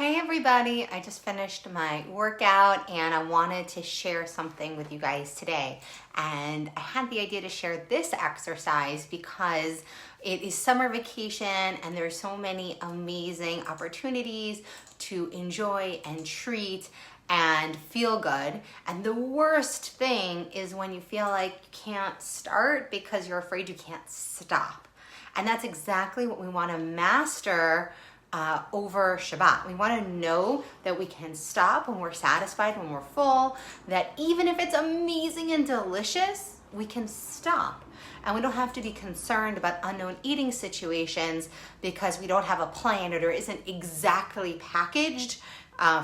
Hey everybody, I just finished my workout and I wanted to share something with you guys today. And I had the idea to share this exercise because it is summer vacation and there's so many amazing opportunities to enjoy and treat and feel good. And the worst thing is when you feel like you can't start because you're afraid you can't stop. And that's exactly what we want to master over Shabbat. We want to know that we can stop when we're satisfied, when we're full, that even if it's amazing and delicious, we can stop. And we don't have to be concerned about unknown eating situations because we don't have a plan or there isn't exactly packaged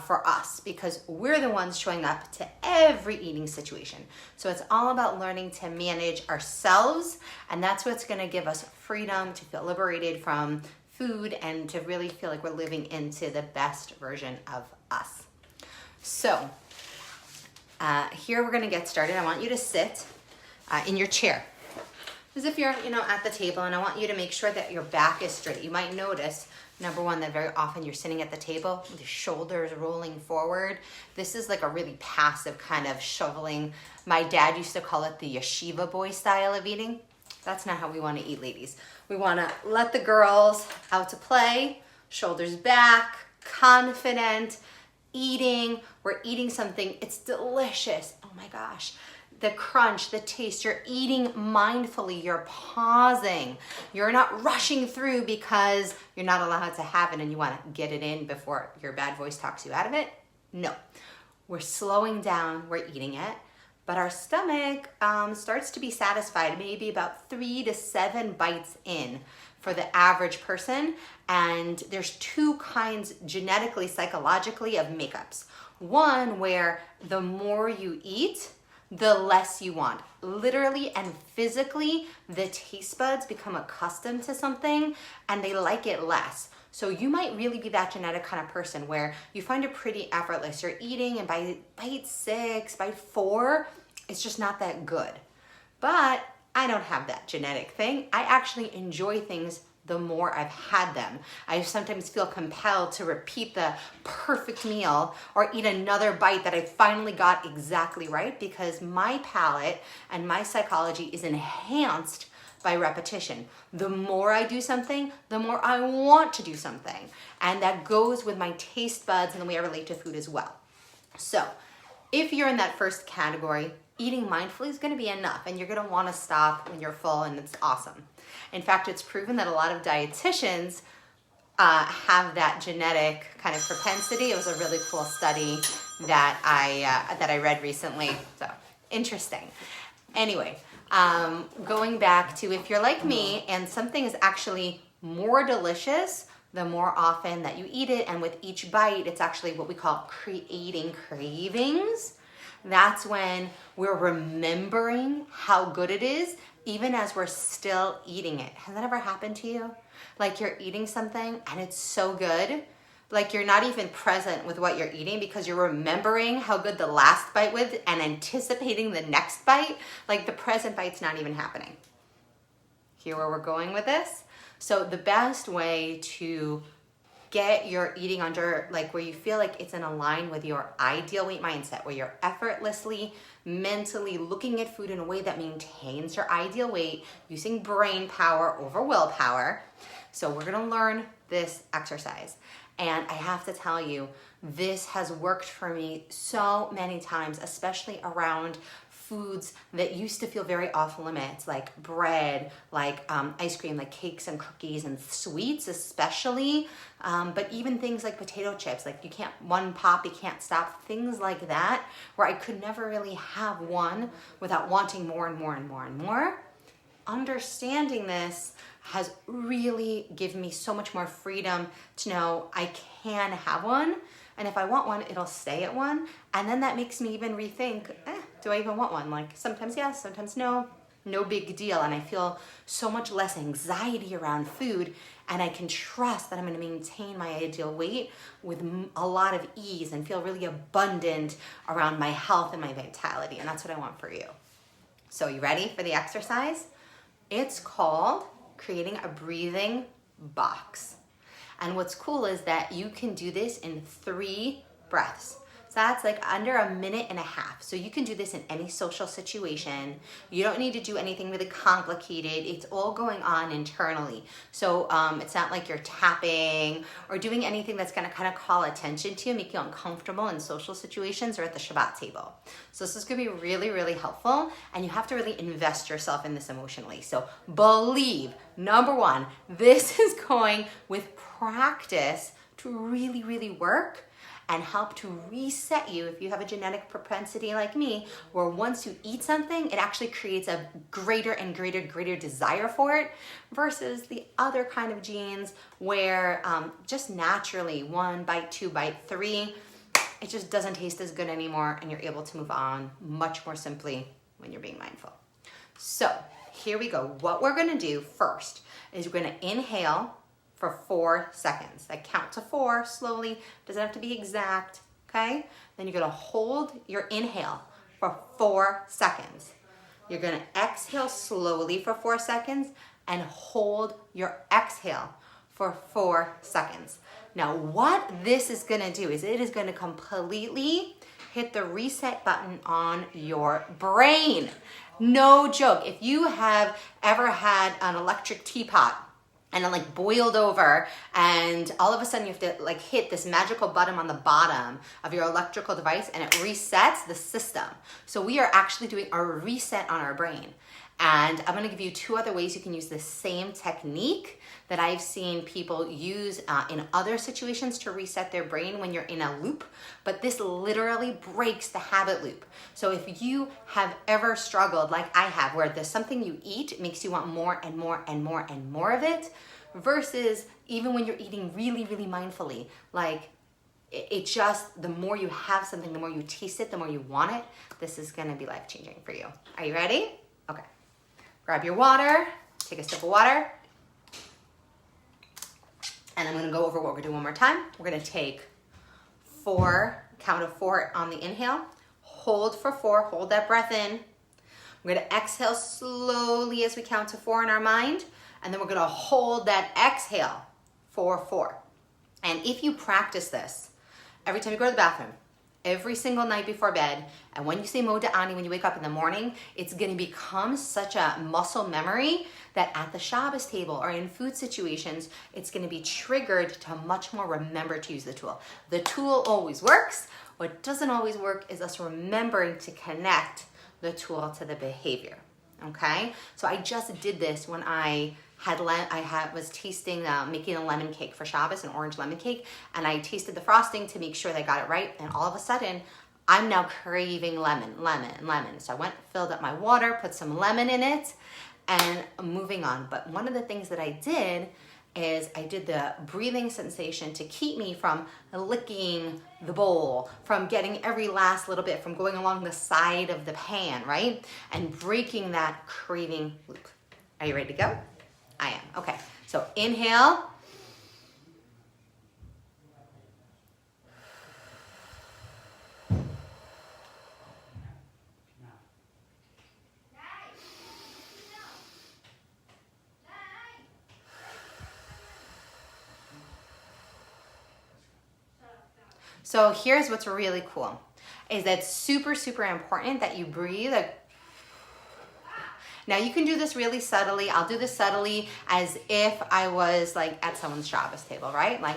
for us, because we're the ones showing up to every eating situation. So it's all about learning to manage ourselves, and that's what's going to give us freedom to feel liberated from food and to really feel like we're living into the best version of us. So here we're going to get started. I want you to sit in your chair as if you're at the table, and I want you to make sure that your back is straight. You might notice, number one, that very often you're sitting at the table with your shoulders rolling forward. This is like a really passive kind of shoveling. My dad used to call it the yeshiva boy style of eating. That's not how we want to eat, ladies. We want to let the girls out to play, shoulders back, confident, eating. We're eating something. It's delicious. Oh my gosh. The crunch, the taste. You're eating mindfully. You're pausing. You're not rushing through because you're not allowed to have it and you want to get it in before your bad voice talks you out of it. No. We're slowing down. We're eating it. But our stomach starts to be satisfied maybe about 3 to 7 bites in for the average person. And there's two kinds genetically, psychologically of makeups. One where the more you eat, the less you want. Literally and physically, the taste buds become accustomed to something and they like it less. So you might really be that genetic kind of person where you find it pretty effortless. You're eating and by bite 6, bite 4, it's just not that good. But I don't have that genetic thing. I actually enjoy things the more I've had them. I sometimes feel compelled to repeat the perfect meal or eat another bite that I finally got exactly right because my palate and my psychology is enhanced by repetition. The more I do something, the more I want to do something. And that goes with my taste buds and the way I relate to food as well. So if you're in that first category, eating mindfully is going to be enough and you're going to want to stop when you're full, and it's awesome. In fact, it's proven that a lot of dietitians have that genetic kind of propensity. It was a really cool study that I read recently. So interesting. Anyway, going back to if you're like me and something is actually more delicious, the more often that you eat it, and with each bite, it's actually what we call creating cravings. That's when we're remembering how good it is, even as we're still eating it. Has that ever happened to you? Like you're eating something and it's so good, like you're not even present with what you're eating because you're remembering how good the last bite was and anticipating the next bite. Like the present bite's not even happening. Hear where we're going with this? So the best way to get your eating under, like where you feel like it's in line with your ideal weight mindset, where you're effortlessly, mentally looking at food in a way that maintains your ideal weight, using brain power over willpower. So we're gonna learn this exercise. And I have to tell you, this has worked for me so many times, especially around foods that used to feel very off limits, like bread, like ice cream, like cakes and cookies and sweets especially, but even things like potato chips, like one pop, you can't stop, things like that, where I could never really have one without wanting more and more and more and more. Understanding this has really given me so much more freedom to know I can have one. And if I want one, it'll stay at one. And then that makes me even rethink, do I even want one? Like sometimes yes, sometimes no, no big deal. And I feel so much less anxiety around food. And I can trust that I'm gonna maintain my ideal weight with a lot of ease and feel really abundant around my health and my vitality. And that's what I want for you. So you ready for the exercise? It's called creating a breathing box. And what's cool is that you can do this in 3 breaths. So that's like under a minute and a half. So you can do this in any social situation. You don't need to do anything really complicated. It's all going on internally. So it's not like you're tapping or doing anything that's gonna kind of call attention to you, make you uncomfortable in social situations or at the Shabbat table. So this is gonna be really, really helpful, and you have to really invest yourself in this emotionally. So believe, number 1, this is going with practice to really, really work and help to reset you if you have a genetic propensity like me, where once you eat something, it actually creates a greater and greater desire for it, versus the other kind of genes where just naturally 1 bite, 2 bite, 3, it just doesn't taste as good anymore, and you're able to move on much more simply when you're being mindful. So here we go. What we're gonna do first is we're gonna inhale for 4 seconds. I count to 4 slowly, doesn't have to be exact, okay? Then you're gonna hold your inhale for 4 seconds. You're gonna exhale slowly for 4 seconds and hold your exhale for 4 seconds. Now what this is gonna do is it is gonna completely hit the reset button on your brain. No joke. If you have ever had an electric teapot and it like boiled over, and all of a sudden you have to like hit this magical button on the bottom of your electrical device and it resets the system. So we are actually doing a reset on our brain. And I'm gonna give you 2 other ways you can use the same technique that I've seen people use in other situations to reset their brain when you're in a loop. But this literally breaks the habit loop. So if you have ever struggled like I have, where there's something you eat, it makes you want more and more and more and more of it, versus even when you're eating really, really mindfully, like it just, the more you have something, the more you taste it, the more you want it, this is gonna be life-changing for you. Are you ready? Okay. Grab your water, take a sip of water, and I'm gonna go over what we're doing one more time. We're gonna take 4, count of 4 on the inhale, hold for 4, hold that breath in. We're gonna exhale slowly as we count to 4 in our mind, and then we're gonna hold that exhale for 4. And if you practice this every time you go to the bathroom, every single night before bed, and when you say Moda Ani when you wake up in the morning, it's gonna become such a muscle memory that at the Shabbos table or in food situations, it's gonna be triggered to much more remember to use the tool. The tool always works. What doesn't always work is us remembering to connect the tool to the behavior, okay? So I just did this when I was tasting, making a lemon cake for Shabbos, an orange lemon cake, and I tasted the frosting to make sure that I got it right, and all of a sudden, I'm now craving lemon. So I went, filled up my water, put some lemon in it, and moving on. But one of the things that I did is I did the breathing sensation to keep me from licking the bowl, from getting every last little bit, from going along the side of the pan, right? And breaking that craving loop. Are you ready to go? I am. Okay, so inhale. So here's what's really cool, is that super, super important that you breathe. Now you can do this really subtly. I'll do this subtly as if I was like at someone's Shabbos table, right? Like,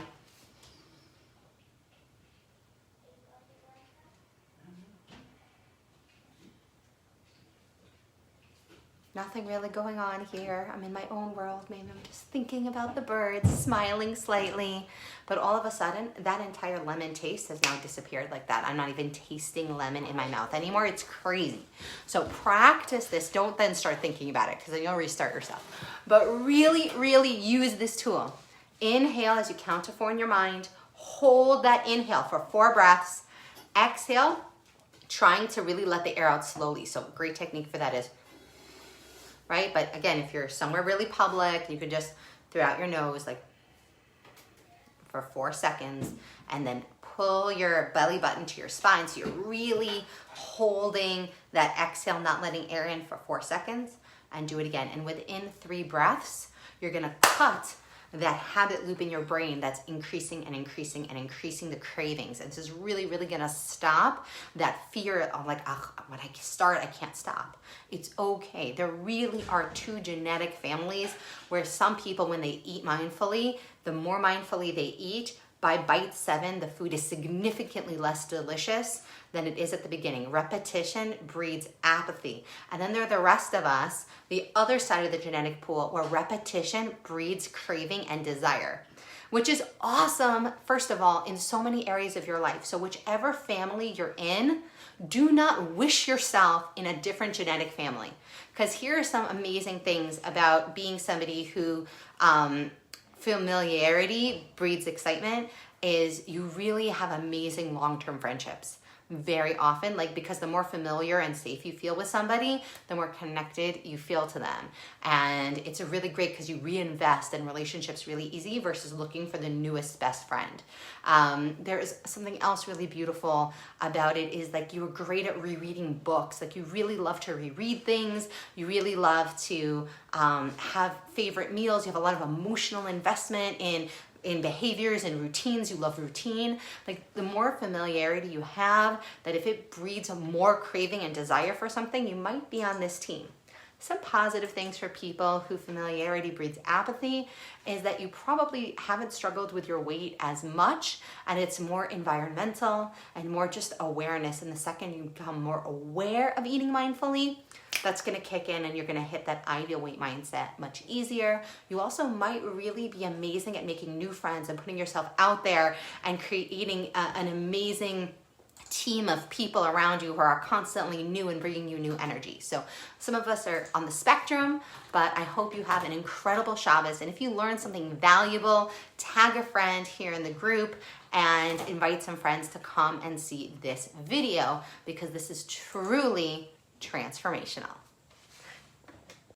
nothing really going on here. I'm in my own world. Maybe I'm just thinking about the birds, smiling slightly. But all of a sudden, that entire lemon taste has now disappeared like that. I'm not even tasting lemon in my mouth anymore. It's crazy. So practice this. Don't then start thinking about it, because then you'll restart yourself. But really, really use this tool. Inhale as you count to 4 in your mind. Hold that inhale for 4 breaths. Exhale, trying to really let the air out slowly. So great technique for that is, right? But again, if you're somewhere really public, you could just throughout your nose, like for 4 seconds, and then pull your belly button to your spine. So you're really holding that exhale, not letting air in for 4 seconds, and do it again. And within 3 breaths, you're gonna cut that habit loop in your brain that's increasing and increasing and increasing the cravings. And this is really, really gonna stop that fear of like, oh, when I start, I can't stop. It's okay. There really are two genetic families where some people, when they eat mindfully, the more mindfully they eat, by bite 7, the food is significantly less delicious than it is at the beginning. Repetition breeds apathy. And then there are the rest of us, the other side of the genetic pool, where repetition breeds craving and desire, which is awesome, first of all, in so many areas of your life. So whichever family you're in, do not wish yourself in a different genetic family. Because here are some amazing things about being somebody who familiarity breeds excitement, is you really have amazing long-term friendships. Very often, like, because the more familiar and safe you feel with somebody, the more connected you feel to them. And it's a really great because you reinvest in relationships really easy versus looking for the newest best friend. There is something else really beautiful about it, is like, you are great at rereading books. Like, you really love to reread things. You really love to have favorite meals. You have a lot of emotional investment in behaviors and routines. You love routine. Like, the more familiarity you have, that if it breeds more craving and desire for something, you might be on this team. Some positive things for people who familiarity breeds apathy is that you probably haven't struggled with your weight as much, and it's more environmental and more just awareness. And the second you become more aware of eating mindfully, that's going to kick in and you're going to hit that ideal weight mindset much easier. You also might really be amazing at making new friends and putting yourself out there and creating an amazing team of people around you who are constantly new and bringing you new energy. So some of us are on the spectrum, but I hope you have an incredible Shabbos. And if you learned something valuable, tag a friend here in the group and invite some friends to come and see this video, because this is truly transformational.